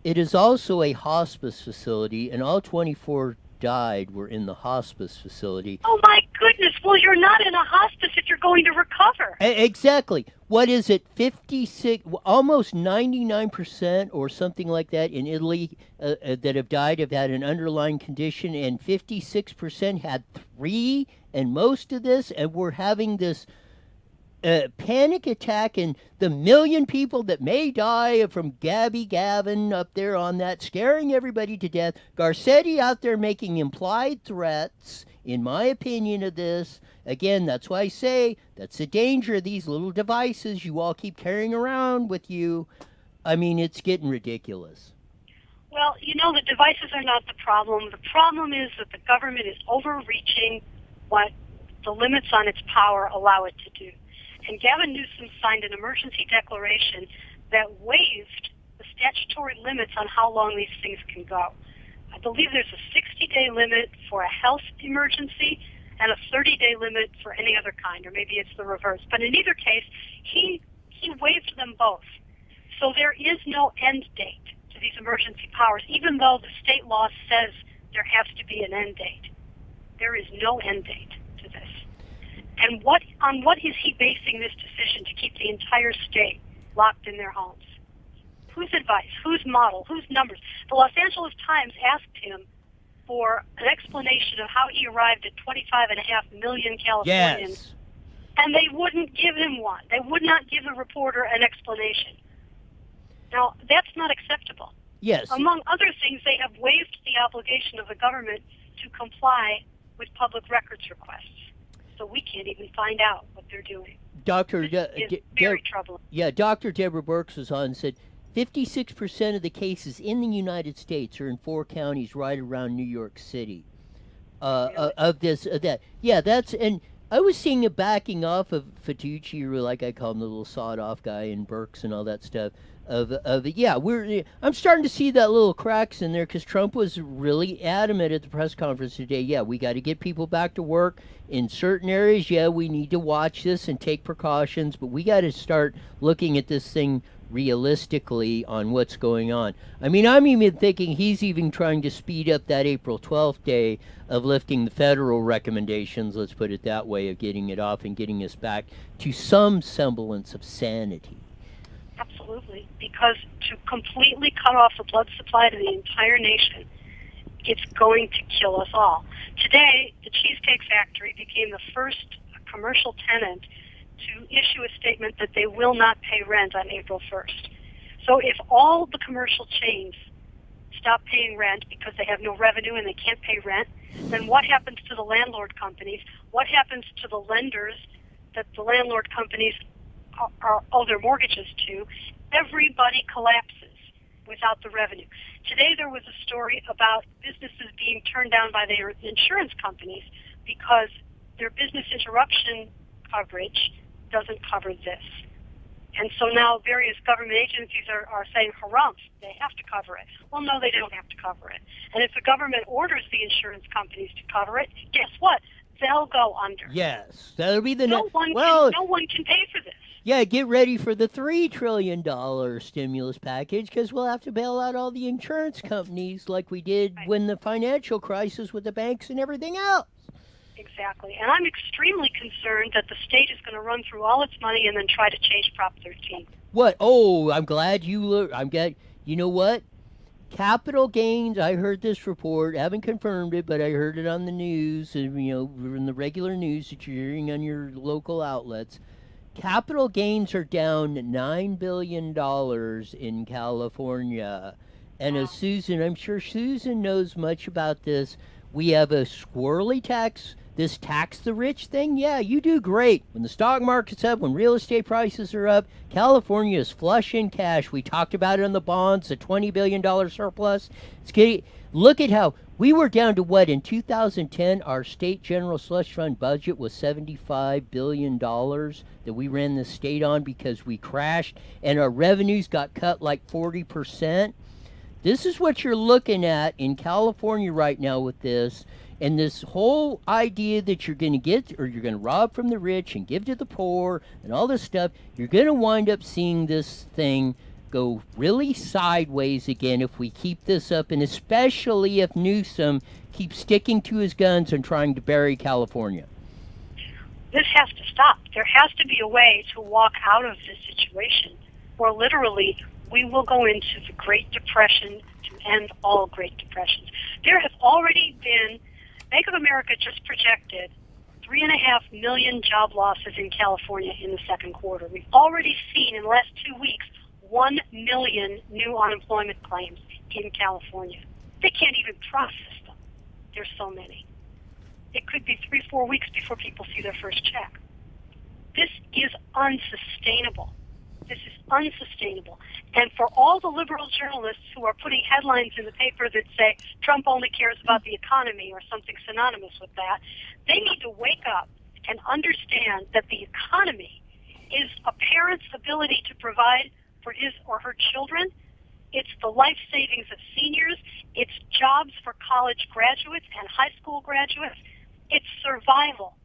It is also a hospice facility, and all 24 died were in the hospice facility. Oh my goodness! Well, you're not in a hospice if you're going to recover. Exactly. What is it? 56, almost 99% or something like that in Italy that have died have had an underlying condition, and 56% had 3. And most of this, and we're having this panic attack and the million people that may die from Gavin up there on that, scaring everybody to death. Garcetti out there making implied threats, in my opinion of this. Again, that's why I say that's the danger of these little devices you all keep carrying around with you. I mean, it's getting ridiculous. Well, the devices are not the problem. The problem is that the government is overreaching what the limits on its power allow it to do. And Gavin Newsom signed an emergency declaration that waived the statutory limits on how long these things can go. I believe there's a 60-day limit for a health emergency and a 30-day limit for any other kind, or maybe it's the reverse. But in either case, he waived them both. So there is no end date to these emergency powers, even though the state law says there has to be an end date. There is no end date to this. And on what is he basing this decision to keep the entire state locked in their homes? Whose advice? Whose model? Whose numbers? The Los Angeles Times asked him for an explanation of how he arrived at 25.5 million Californians. Yes. And they wouldn't give him one. They would not give the reporter an explanation. Now, that's not acceptable. Yes. Among other things, they have waived the obligation of the government to comply with public records requests. So we can't even find out what they're doing. It's very troubling. Yeah, Dr. Deborah Birx was on and said 56% of the cases in the United States are in 4 counties right around New York City. Really? Of that. Yeah, that's, and I was seeing a backing off of Fatucci, or like I call him, the little sawed-off guy, and Birx and all that stuff. I'm starting to see that little cracks in there, because Trump was really adamant at the press conference today. Yeah, we got to get people back to work in certain areas. Yeah, we need to watch this and take precautions, but we got to start looking at this thing realistically on what's going on. I mean, I'm even thinking he's even trying to speed up that April 12th day of lifting the federal recommendations, let's put it that way, of getting it off and getting us back to some semblance of sanity. Absolutely, because to completely cut off the blood supply to the entire nation, it's going to kill us all. Today, the Cheesecake Factory became the first commercial tenant to issue a statement that they will not pay rent on April 1st. So if all the commercial chains stop paying rent because they have no revenue and they can't pay rent, then what happens to the landlord companies? What happens to the lenders that the landlord companies owe their mortgages to? Everybody collapses without the revenue. Today there was a story about businesses being turned down by their insurance companies because their business interruption coverage doesn't cover this. And so now various government agencies are saying, harumph, they have to cover it. Well, no, they don't have to cover it. And if the government orders the insurance companies to cover it, guess what? They'll go under. Yes, that'll be the no one can pay for this. Yeah, get ready for the $3 trillion stimulus package, because we'll have to bail out all the insurance companies like we did when the financial crisis with the banks and everything else. Exactly. And I'm extremely concerned that the state is going to run through all its money and then try to change Prop 13. What? Oh, I'm glad you look. You know what? Capital gains, I heard this report, haven't confirmed it, but I heard it on the news, in the regular news that you're hearing on your local outlets. Capital gains are down $9 billion in California. And as Susan, I'm sure Susan knows much about this, we have a squirrely tax, this tax the rich thing. Yeah, you do great. When the stock market's up, when real estate prices are up, California is flush in cash. We talked about it on the bonds, the $20 billion surplus. Look at how we were down to what, in 2010, our state general slush fund budget was $75 billion that we ran the state on because we crashed, and our revenues got cut like 40%. This is what you're looking at in California right now with this, and this whole idea that you're going to get, or you're going to rob from the rich and give to the poor and all this stuff. You're going to wind up seeing this thing go really sideways again if we keep this up, and especially if Newsom keeps sticking to his guns and trying to bury California. This has to stop. There has to be a way to walk out of this situation, or literally we will go into the Great Depression to end all Great Depressions. There have already been, Bank of America just projected 3.5 million job losses in California in the second quarter. We've already seen in the last 2 weeks 1 million new unemployment claims in California. They can't even process them. There's so many. It could be 3-4 weeks before people see their first check. This is unsustainable. This is unsustainable. And for all the liberal journalists who are putting headlines in the paper that say Trump only cares about the economy or something synonymous with that, they need to wake up and understand that the economy is a parent's ability to provide for his or her children. It's the life savings of seniors. It's jobs for college graduates and high school graduates. It's survival.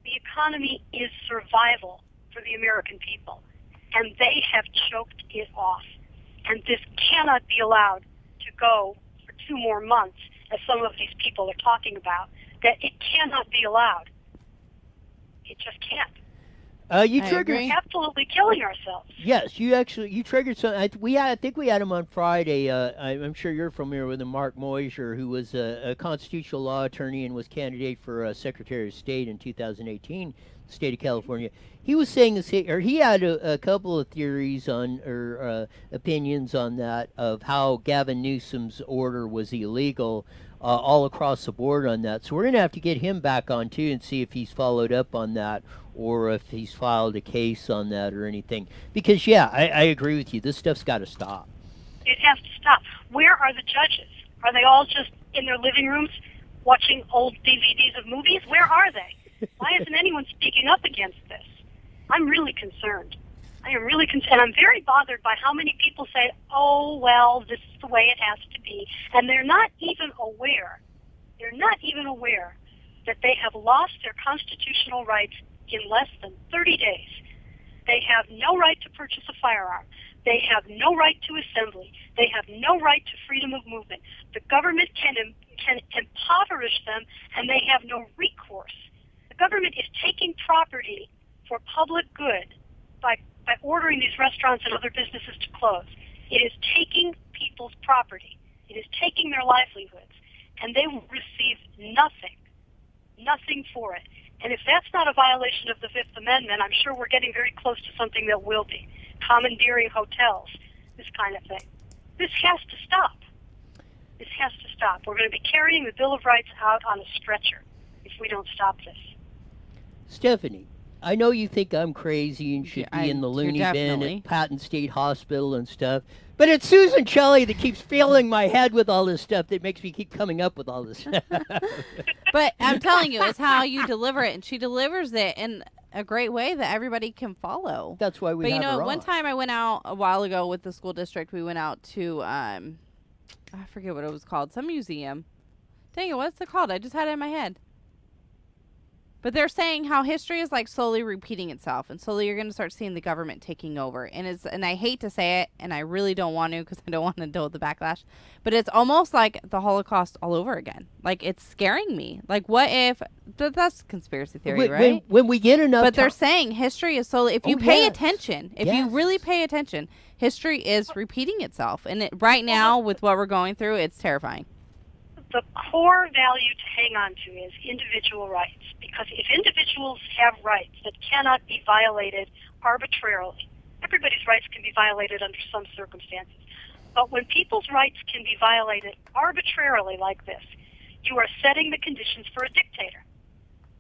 The economy is survival for the American people. And they have choked it off. And this cannot be allowed to go for 2 more months, as some of these people are talking about. That it cannot be allowed. It just can't. You triggered We're absolutely killing ourselves. Yes, you triggered some. I think we had him on Friday. I'm sure you're familiar with him, Mark Moyser, who was a constitutional law attorney and was candidate for Secretary of State in 2018, state of California. He was saying he had a couple of theories on or opinions on that of how Gavin Newsom's order was illegal. All across the board on that. So we're going to have to get him back on, too, and see if he's followed up on that or if he's filed a case on that or anything. Because, yeah, I agree with you. This stuff's got to stop. It has to stop. Where are the judges? Are they all just in their living rooms watching old DVDs of movies? Where are they? Why isn't anyone speaking up against this? I'm really concerned. I am really concerned. And I'm very bothered by how many people say, oh, well, this is the way it has to be. And they're not even aware. They're not even aware that they have lost their constitutional rights in less than 30 days. They have no right to purchase a firearm. They have no right to assembly. They have no right to freedom of movement. The government can impoverish them, and they have no recourse. The government is taking property for public good by ordering these restaurants and other businesses to close. It is taking people's property. It is taking their livelihoods. And they will receive nothing for it. And if that's not a violation of the Fifth Amendment, I'm sure we're getting very close to something that will be. Commandeering hotels, this kind of thing. This has to stop. This has to stop. We're going to be carrying the Bill of Rights out on a stretcher if we don't stop this. Stephanie, I know you think I'm crazy and should be in the loony bin at Patton State Hospital and stuff, but it's Susan Shelley that keeps filling my head with all this stuff that makes me keep coming up with all this stuff. But I'm telling you, it's how you deliver it, and she delivers it in a great way that everybody can follow. That's why we have her on. One time I went out a while ago with the school district. We went out to, I forget what it was called, some museum. Dang it, what's it called? I just had it in my head. But they're saying how history is like slowly repeating itself, and slowly you're going to start seeing the government taking over. And I hate to say it, and I really don't want to because I don't want to deal with the backlash. But it's almost like the Holocaust all over again. Like, it's scaring me. Like, what if that's conspiracy theory, right? When we get enough, but they're saying history is slowly. If you pay attention, if you really pay attention, history is repeating itself. And right now, with what we're going through, it's terrifying. The core value to hang on to is individual rights, because if individuals have rights that cannot be violated arbitrarily, everybody's rights can be violated under some circumstances, but when people's rights can be violated arbitrarily like this, you are setting the conditions for a dictator.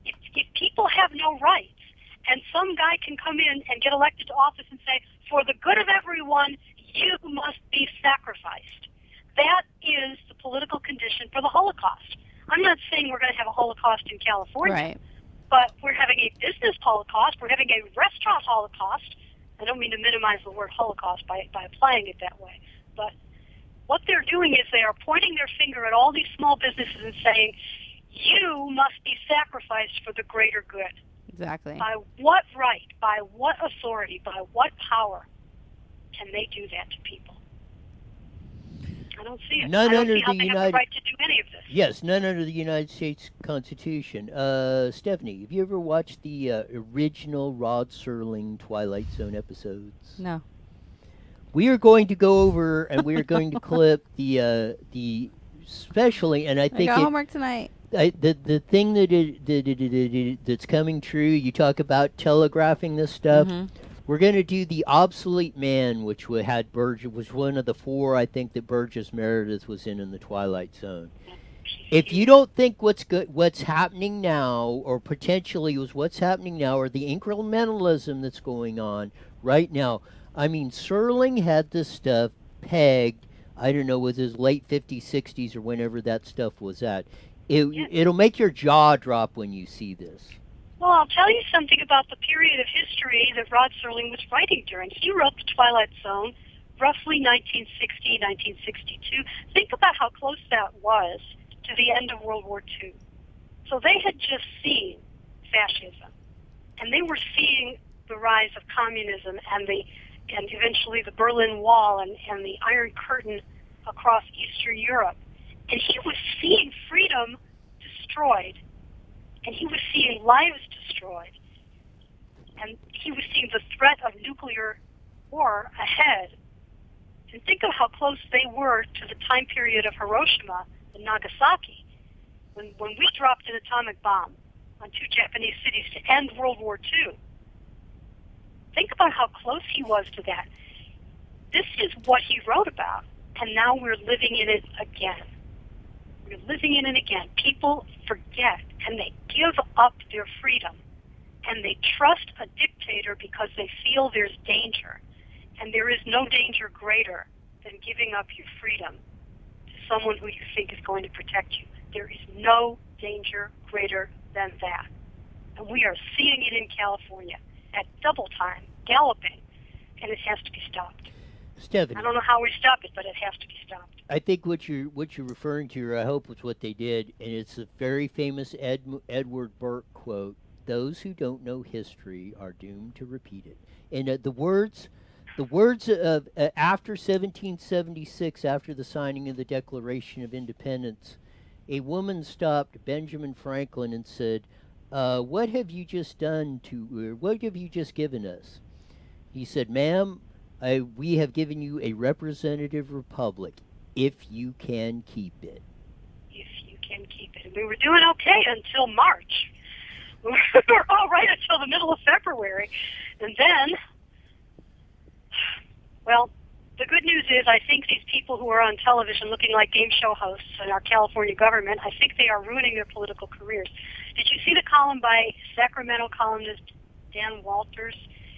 If people have no rights, and some guy can come in and get elected to office and say, for the good of everyone, you must be sacrificed. That is the political condition for the Holocaust. I'm not saying we're going to have a Holocaust in California, but we're having a business Holocaust. We're having a restaurant Holocaust. I don't mean to minimize the word Holocaust by applying it that way, but what they're doing is they are pointing their finger at all these small businesses and saying, you must be sacrificed for the greater good. Exactly. By what right, by what authority, by what power can they do that to people? I don't see it. None I don't under see how the they have the right to do any of this. Yes, none under the United States Constitution. Stephanie, have you ever watched the original Rod Serling Twilight Zone episodes? No. We are going to go over and we are going to clip the especially, and I think I got homework tonight. the thing that's coming true. You talk about telegraphing this stuff. We're going to do the obsolete man, which we had Burgess, was one of the 4 I think that Burgess Meredith was in the Twilight Zone. If you don't think what's happening now, or potentially was what's happening now, or the incrementalism that's going on right now, I mean, Serling had this stuff pegged. I don't know, with his late 50s, 60s, or whenever that stuff was at. It'll make your jaw drop when you see this. Well, I'll tell you something about the period of history that Rod Serling was writing during. He wrote The Twilight Zone roughly 1960, 1962. Think about how close that was to the end of World War II. So they had just seen fascism, and they were seeing the rise of communism and eventually the Berlin Wall and the Iron Curtain across Eastern Europe. And he was seeing freedom destroyed, and he was seeing lives destroyed, and he was seeing the threat of nuclear war ahead. And think of how close they were to the time period of Hiroshima and Nagasaki, when we dropped an atomic bomb on 2 Japanese cities to end World War II. Think about how close he was to that. This is what he wrote about, and now we're living in it again. We're living in it again. People forget, and they give up their freedom, and they trust a dictator because they feel there's danger. And there is no danger greater than giving up your freedom to someone who you think is going to protect you. There is no danger greater than that. And we are seeing it in California at double time, galloping, and it has to be stopped. Stephanie, I don't know how we stop it, but it has to be stopped. I think what you're referring to, or I hope, was what they did, and it's a very famous Edward Burke quote: "Those who don't know history are doomed to repeat it." And the words of after 1776, after the signing of the Declaration of Independence, a woman stopped Benjamin Franklin and said, "What have you just done to? What have you just given us?" He said, "Ma'am, we have given you a representative republic, if you can keep it." If you can keep it. And we were doing okay until March. We were all right until the middle of February. And then, well, the good news is I think these people who are on television looking like game show hosts in our California government, I think they are ruining their political careers. Did you see the column by Sacramento columnist Dan Walters?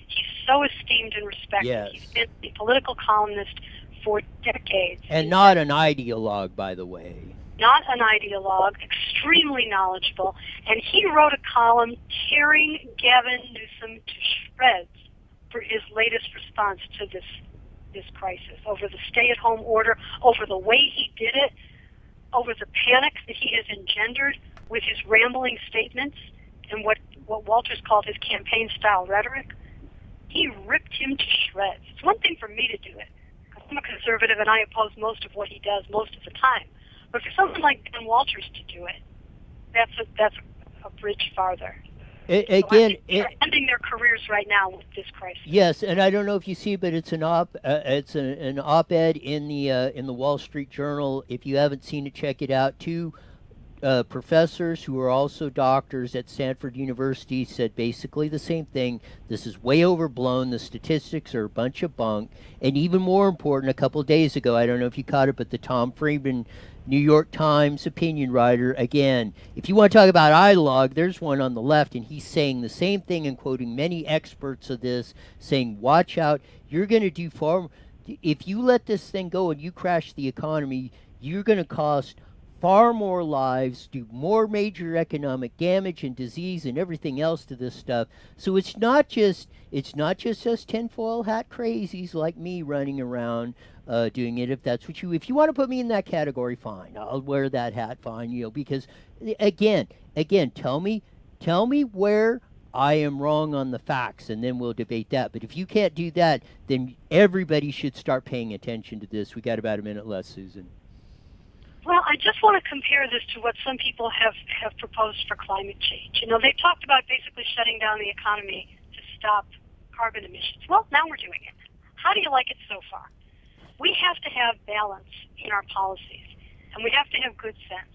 He's so esteemed and respected. Yes. He's been a political columnist for decades. And not an ideologue, by the way. Not an ideologue, extremely knowledgeable. And he wrote a column tearing Gavin Newsom to shreds for his latest response to this crisis, over the stay-at-home order, over the way he did it, over the panic that he has engendered with his rambling statements and what Walters called his campaign-style rhetoric. He ripped him to shreds. It's one thing for me to do it. I'm a conservative, and I oppose most of what he does most of the time. But for someone like Dan Walters to do it, that's a bridge farther. Again, they're ending their careers right now with this crisis. Yes, and I don't know if you see, but it's an op-ed in the Wall Street Journal. If you haven't seen it, check it out. 2 professors who are also doctors at Stanford University said basically the same thing. This is way overblown. The statistics are a bunch of bunk. And even more important, a couple of days ago, I don't know if you caught it, but the Tom Friedman New York Times opinion writer, again, if you want to talk about ideologue, there's one on the left, and he's saying the same thing and quoting many experts of this, saying, watch out, you're going to do far, if you let this thing go and you crash the economy, you're going to cost far more lives, do more major economic damage and disease and everything else to this stuff. So it's not just us tinfoil hat crazies like me running around doing it. If you want to put me in that category, fine, I'll wear that hat, fine, because again, tell me where I am wrong on the facts, and then we'll debate that. But if you can't do that, then everybody should start paying attention to this. We got about a minute left, Susan. Well, I just want to compare this to what some people have proposed for climate change. They've talked about basically shutting down the economy to stop carbon emissions. Well, now we're doing it. How do you like it so far? We have to have balance in our policies, and we have to have good sense.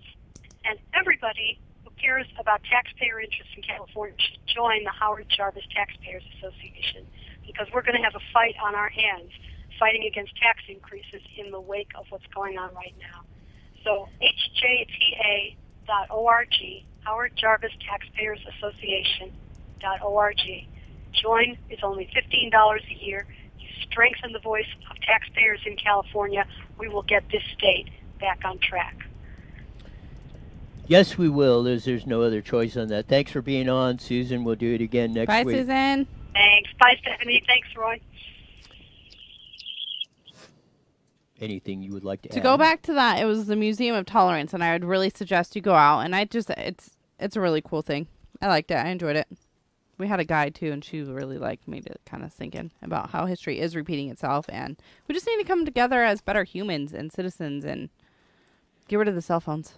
And everybody who cares about taxpayer interests in California should join the Howard Jarvis Taxpayers Association, because we're going to have a fight on our hands fighting against tax increases in the wake of what's going on right now. So hjta.org, Howard Jarvis Taxpayers Association.org. Join. It's only $15 a year. You strengthen the voice of taxpayers in California. We will get this state back on track. Yes, we will. There's no other choice on that. Thanks for being on, Susan. We'll do it again next Bye, week. Susan. Thanks. Bye, Stephanie. Thanks, Roy. Anything you would like to add? To go back to that, it was the Museum of Tolerance, and I would really suggest you go out. And it's a really cool thing. I liked it. I enjoyed it. We had a guide too, and she really made it kind of sink in about how history is repeating itself, and we just need to come together as better humans and citizens and get rid of the cell phones.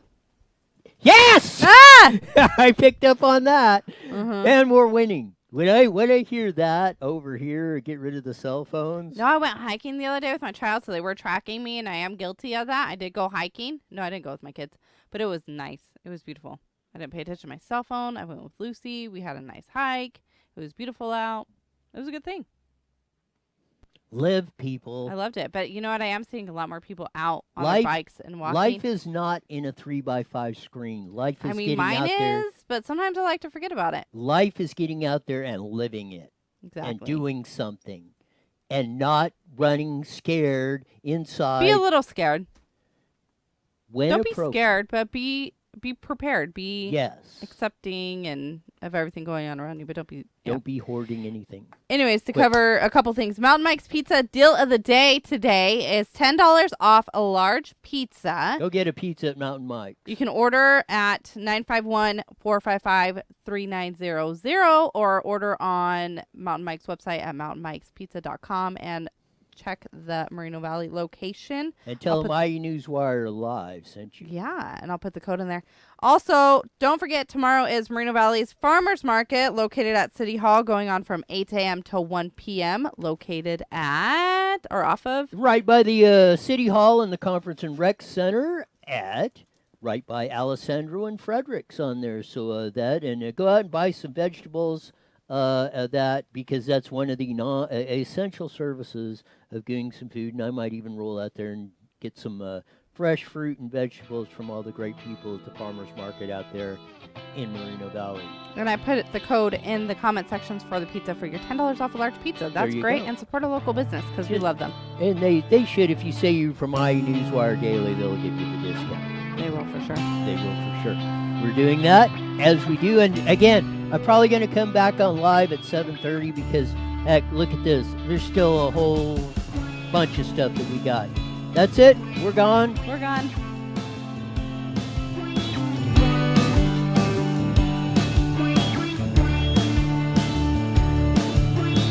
Yes! Ah! I picked up on that, Uh-huh. and we're winning. When I hear that over here, get rid of the cell phones. No, I went hiking the other day with my child, so they were tracking me, and I am guilty of that. I did go hiking. No, I didn't go with my kids, but it was nice. It was beautiful. I didn't pay attention to my cell phone. I went with Lucy. We had a nice hike. It was beautiful out. It was a good thing. Live, people. I loved it. But you know what? I am seeing a lot more people out on their Life- bikes and walking. Life is not in a 3x5 screen. Life is getting mine out there. is, but sometimes I like to forget about it. Life is getting out there and living it. Exactly. And doing something. And not running scared inside. Be a little scared. when Don't be appropriate. scared, but be prepared. Be Yes. accepting and of everything going on around you, but don't be. Yeah. Don't be hoarding anything. Anyways, to Quick. cover a couple things, Mountain Mike's Pizza deal of the day today is $10 off a large pizza. Go get a pizza at Mountain Mike. You can order at 951-455-3900 or order on Mountain Mike's website at mountainmikespizza.com and check the Moreno Valley location. And tell I'll them put- iNewswire Live sent you. Yeah, and I'll put the code in there. Also, don't forget, tomorrow is Moreno Valley's Farmers Market located at City Hall, going on from 8 a.m. till 1 p.m., located at, or off of, Right by the City Hall and the Conference and Rec Center right by Alessandro and Fredericks on there. So that, and go out and buy some vegetables that, because that's one of the essential services of getting some food. And I might even roll out there and get some fresh fruit and vegetables from all the great people at the farmers market out there in Moreno Valley. and I put the code in the comment sections for the pizza for your $10 off a large pizza. That's you great, go. and support a local business because we Just- love them. And they should, if you say you're from iNewswire Daily, they'll give you the discount. They will for sure. They will for sure. We're doing that as we do. And again, I'm probably going to come back on live at 7:30 because, heck, look at this. There's still a whole bunch of stuff that we got. That's it. We're gone. We're gone.